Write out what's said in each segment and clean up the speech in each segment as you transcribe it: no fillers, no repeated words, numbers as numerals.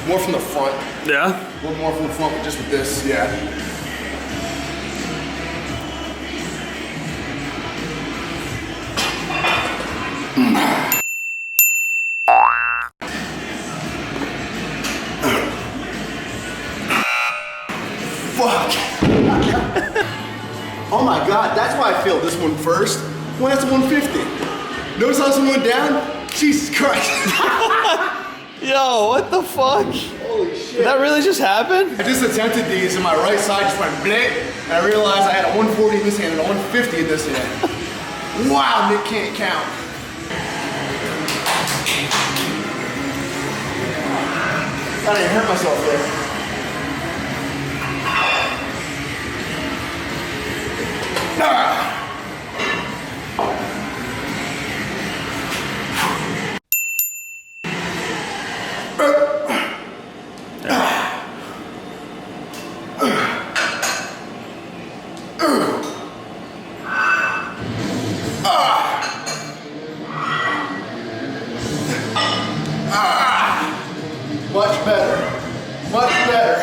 More from the front. Yeah? A little more from the front, but just with this, yeah. Fuck. Oh my God, that's why I failed this one first. Well, that's 150. Notice how this one went down? Jesus Christ. Yo, what the fuck? Holy shit. Did that really just happen? I just attempted these and my right side just went bleh, and I realized I had a 140 in this hand and a 150 in this hand. Wow, Nick can't count. I didn't hurt myself there. Ah. Much better. Much better.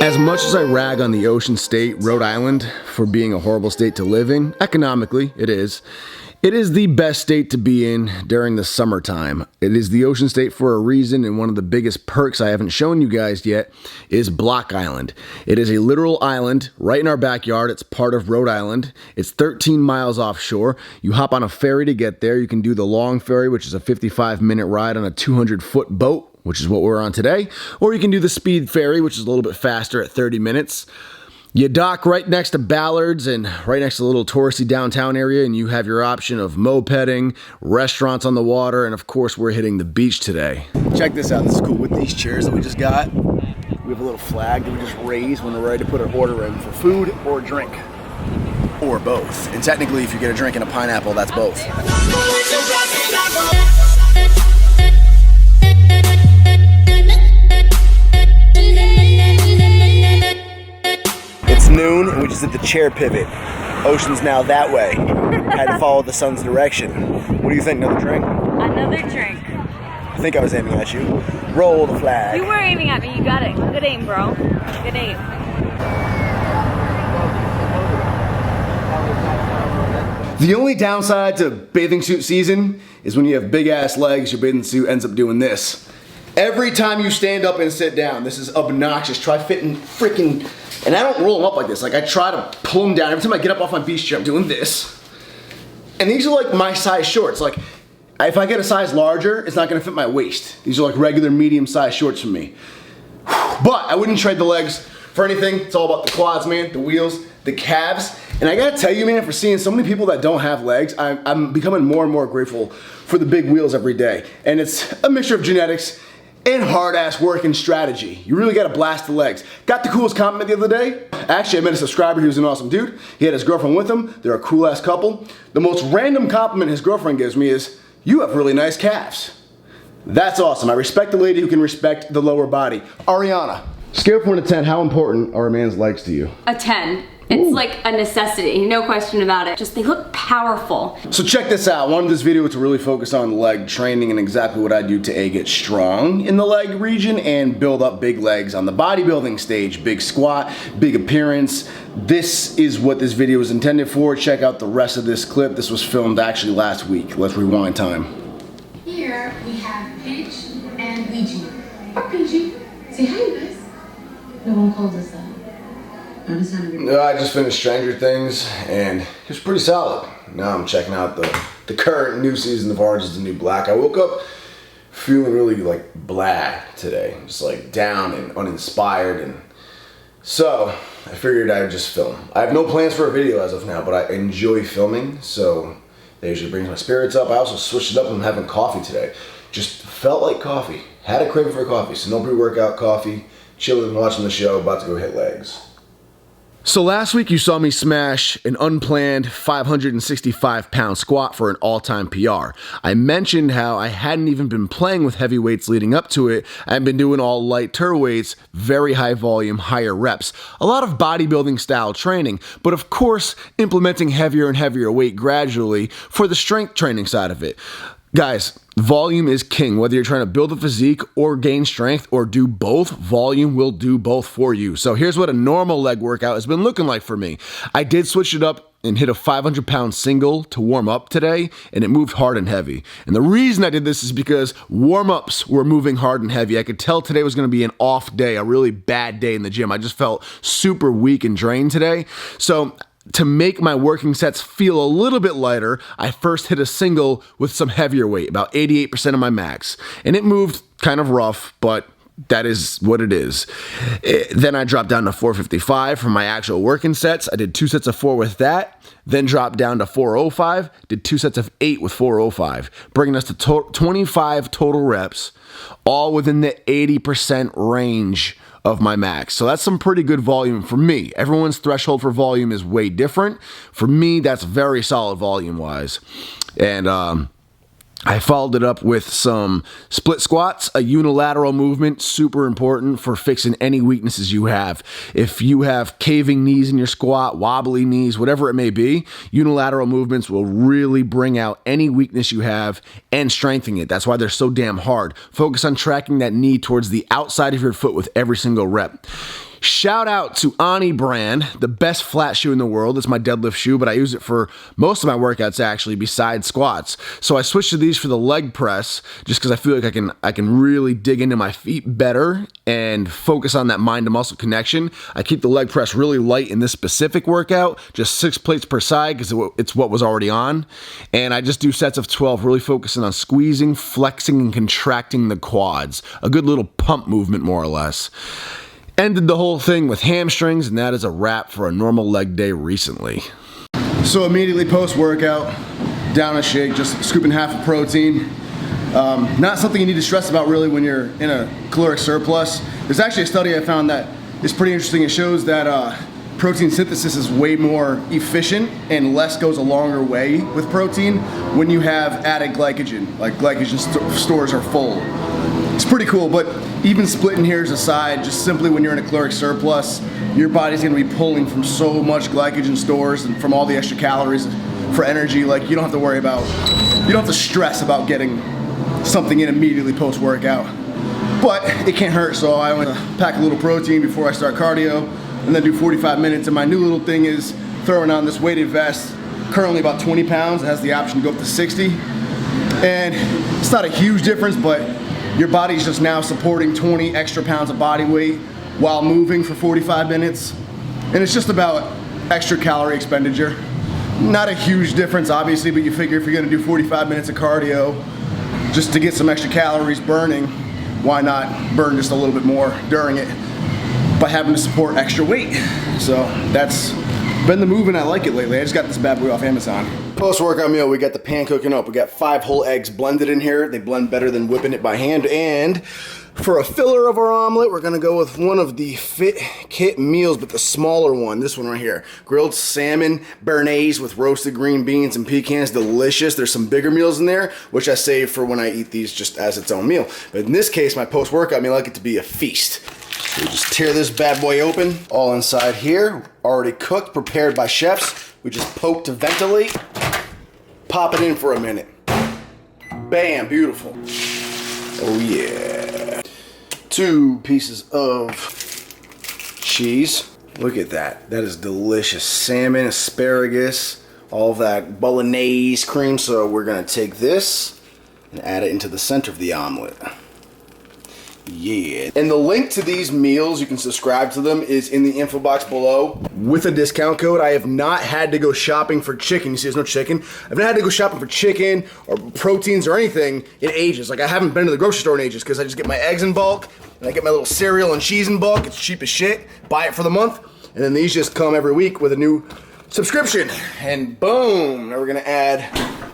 As much as I rag on the ocean state, Rhode Island, for being a horrible state to live in, economically, it is the best state to be in during the summertime. It is the ocean state for a reason, and one of the biggest perks I haven't shown you guys yet is Block Island. It is a literal island right in our backyard. It's part of Rhode Island. It's 13 miles offshore. You hop on a ferry to get there. You can do the long ferry, which is a 55-minute ride on a 200-foot boat, which is what we're on today, or you can do the speed ferry, which is a little bit faster at 30 minutes. You dock right next to Ballard's and right next to the little touristy downtown area, and you have your option of mopeding, restaurants on the water, and of course we're hitting the beach today. Check this out, this is cool. With these chairs that we just got, we have a little flag that we just raise when we're ready to put an order in for food or drink, or both. And technically if you get a drink and a pineapple, that's both. It's noon and we just did the chair pivot. Ocean's now that way. Had to follow the sun's direction. What do you think? Another drink? Another drink. I think I was aiming at you. Roll the flag. You were aiming at me. You got it. Good aim, bro. Good aim. The only downside to bathing suit season is when you have big ass legs, your bathing suit ends up doing this. Every time you stand up and sit down, this is obnoxious. Try fitting freaking, and I don't roll them up like this. Like I try to pull them down. Every time I get up off my beach chair, I'm doing this. And these are like my size shorts. Like if I get a size larger, it's not gonna fit my waist. These are like regular medium size shorts for me. But I wouldn't trade the legs for anything. It's all about the quads, man, the wheels, the calves. And I gotta tell you, man, for seeing so many people that don't have legs, I'm becoming more and more grateful for the big wheels every day. And it's a mixture of genetics and hard ass work and strategy. You really gotta blast the legs. Got the coolest compliment the other day. Actually, I met a subscriber who's an awesome dude. He had his girlfriend with him. They're a cool ass couple. The most random compliment his girlfriend gives me is, "You have really nice calves." That's awesome. I respect the lady who can respect the lower body. Ariana, scale from 1 to 10, how important are a man's legs to you? A 10. It's like a necessity, no question about it. Just they look powerful. So check this out. I wanted this video to really focus on leg training and exactly what I do to A, get strong in the leg region and build up big legs on the bodybuilding stage. Big squat, big appearance. This is what this video is intended for. Check out the rest of this clip. This was filmed actually last week. Let's rewind time. Here we have Paige and Ouija. Ouija, say hi, you guys. No one calls us that. I just finished Stranger Things and it was pretty solid. Now I'm checking out the current new season of Orange is the New Black. I woke up feeling really like blah today. Just like down and uninspired and So, I figured I would just film. I have no plans for a video as of now, but I enjoy filming, so that usually brings my spirits up. I also switched it up and I'm having coffee today. Just felt like coffee. Had a craving for coffee, so no pre-workout coffee. Chilling, watching the show, about to go hit legs. So last week you saw me smash an unplanned 565-pound squat for an all-time PR. I mentioned how I hadn't even been playing with heavy weights leading up to it. I've been doing all light tur weights, very high volume, higher reps. A lot of bodybuilding style training, but of course implementing heavier and heavier weight gradually for the strength training side of it. Guys, volume is king. Whether you're trying to build a physique or gain strength or do both, volume will do both for you. So here's what a normal leg workout has been looking like for me. I did switch it up and hit a 500-pound single to warm up today, and it moved hard and heavy. And the reason I did this is because warm-ups were moving hard and heavy. I could tell today was going to be an off day, a really bad day in the gym. I just felt super weak and drained today. So to make my working sets feel a little bit lighter, I first hit a single with some heavier weight, about 88% of my max. And it moved kind of rough, but that is what it is. Then I dropped down to 455 for my actual working sets. I did 2 sets of 4 with that, then dropped down to 405, did 2 sets of 8 with 405, bringing us to 25 total reps, all within the 80% range of my max. So that's some pretty good volume for me. Everyone's threshold for volume is way different. For me, that's very solid volume wise. And I followed it up with some split squats, a unilateral movement, super important for fixing any weaknesses you have. If you have caving knees in your squat, wobbly knees, whatever it may be, unilateral movements will really bring out any weakness you have and strengthen it. That's why they're so damn hard. Focus on tracking that knee towards the outside of your foot with every single rep. Shout out to Ani brand, the best flat shoe in the world. It's my deadlift shoe, but I use it for most of my workouts actually besides squats. So I switched to these for the leg press just because I feel like I can really dig into my feet better and focus on that mind to muscle connection. I keep the leg press really light in this specific workout, just 6 plates per side because it's what was already on. And I just do sets of 12, really focusing on squeezing, flexing, and contracting the quads. A good little pump movement more or less. Ended the whole thing with hamstrings, and that is a wrap for a normal leg day recently. So immediately post-workout, down a shake, just scooping half a protein. Not something you need to stress about really when you're in a caloric surplus. There's actually a study I found that is pretty interesting. It shows that protein synthesis is way more efficient and less goes a longer way with protein when you have added glycogen, like glycogen stores are full. It's pretty cool, but even splitting hairs aside, just simply when you're in a caloric surplus, your body's gonna be pulling from so much glycogen stores and from all the extra calories for energy. Like you don't have to worry about, you don't have to stress about getting something in immediately post-workout. But it can't hurt, so I want to pack a little protein before I start cardio and then do 45 minutes. And my new little thing is throwing on this weighted vest, currently about 20 pounds. It has the option to go up to 60. And it's not a huge difference, but your body's just now supporting 20 extra pounds of body weight while moving for 45 minutes. And it's just about extra calorie expenditure. Not a huge difference, obviously, but you figure if you're gonna do 45 minutes of cardio just to get some extra calories burning, why not burn just a little bit more during it by having to support extra weight? So that's been the move and I like it lately. I just got this bad boy off Amazon. Post-workout meal, we got the pan cooking up. We got 5 whole eggs blended in here. They blend better than whipping it by hand. And for a filler of our omelet, we're gonna go with one of the Fit Kit meals, but the smaller one, this one right here. Grilled salmon béarnaise with roasted green beans and pecans, delicious. There's some bigger meals in there, which I save for when I eat these just as its own meal. But in this case, my post-workout meal, I like it to be a feast. So we just tear this bad boy open, all inside here, already cooked, prepared by chefs. We just poke to ventilate, pop it in for a minute. Bam, beautiful. Oh yeah. 2 pieces of cheese. Look at that. That is delicious. Salmon, asparagus, all of that bolognese cream. So we're gonna take this and add it into the center of the omelet. Yeah. And the link to these meals, you can subscribe to them, is in the info box below. With a discount code, I have not had to go shopping for chicken. You see there's no chicken? I've not had to go shopping for chicken or proteins or anything in ages. Like I haven't been to the grocery store in ages because I just get my eggs in bulk and I get my little cereal and cheese in bulk. It's cheap as shit. Buy it for the month. And then these just come every week with a new subscription. And boom, now we're gonna add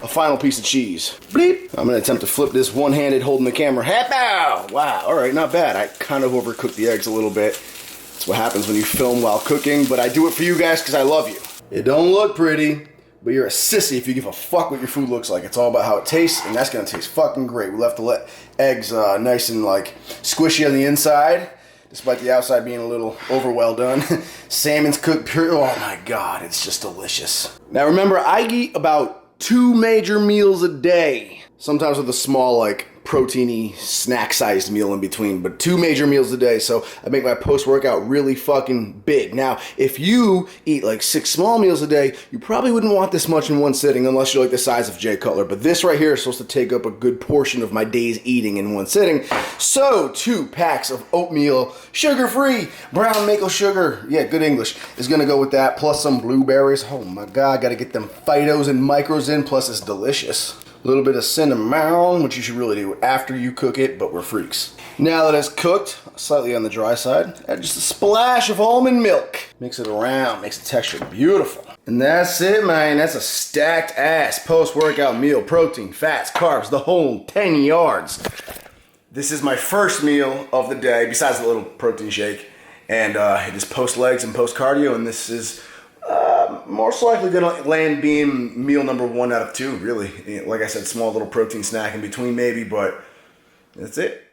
a final piece of cheese. Bleep. I'm gonna attempt to flip this one-handed holding the camera. Hapow! Wow, all right, not bad. I kind of overcooked the eggs a little bit. That's what happens when you film while cooking, but I do it for you guys because I love you. It don't look pretty, but you're a sissy if you give a fuck what your food looks like. It's all about how it tastes, and that's gonna taste fucking great. We left the eggs nice and like squishy on the inside, despite the outside being a little over well done. Salmon's cooked pure. Oh my God, it's just delicious. Now remember, I eat about 2 major meals a day. Sometimes with a small, like, proteiny, snack-sized meal in between, but 2 major meals a day, so I make my post-workout really fucking big. Now, if you eat like 6 small meals a day, you probably wouldn't want this much in one sitting unless you're like the size of Jay Cutler, but this right here is supposed to take up a good portion of my day's eating in one sitting. So, 2 packs of oatmeal, sugar-free, brown maple sugar, yeah, good English, is gonna go with that, plus some blueberries. Oh my God, gotta get them phytos and micros in, plus it's delicious. A little bit of cinnamon, which you should really do after you cook it, but we're freaks. Now that it's cooked, slightly on the dry side, add just a splash of almond milk. Mix it around, makes the texture beautiful. And that's it, man. That's a stacked ass post-workout meal. Protein, fats, carbs, the whole 10 yards. This is my first meal of the day, besides the little protein shake. And it is post-legs and post-cardio, and this is most likely gonna land being meal number 1 out of 2, really. Like I said, small little protein snack in between maybe, but that's it.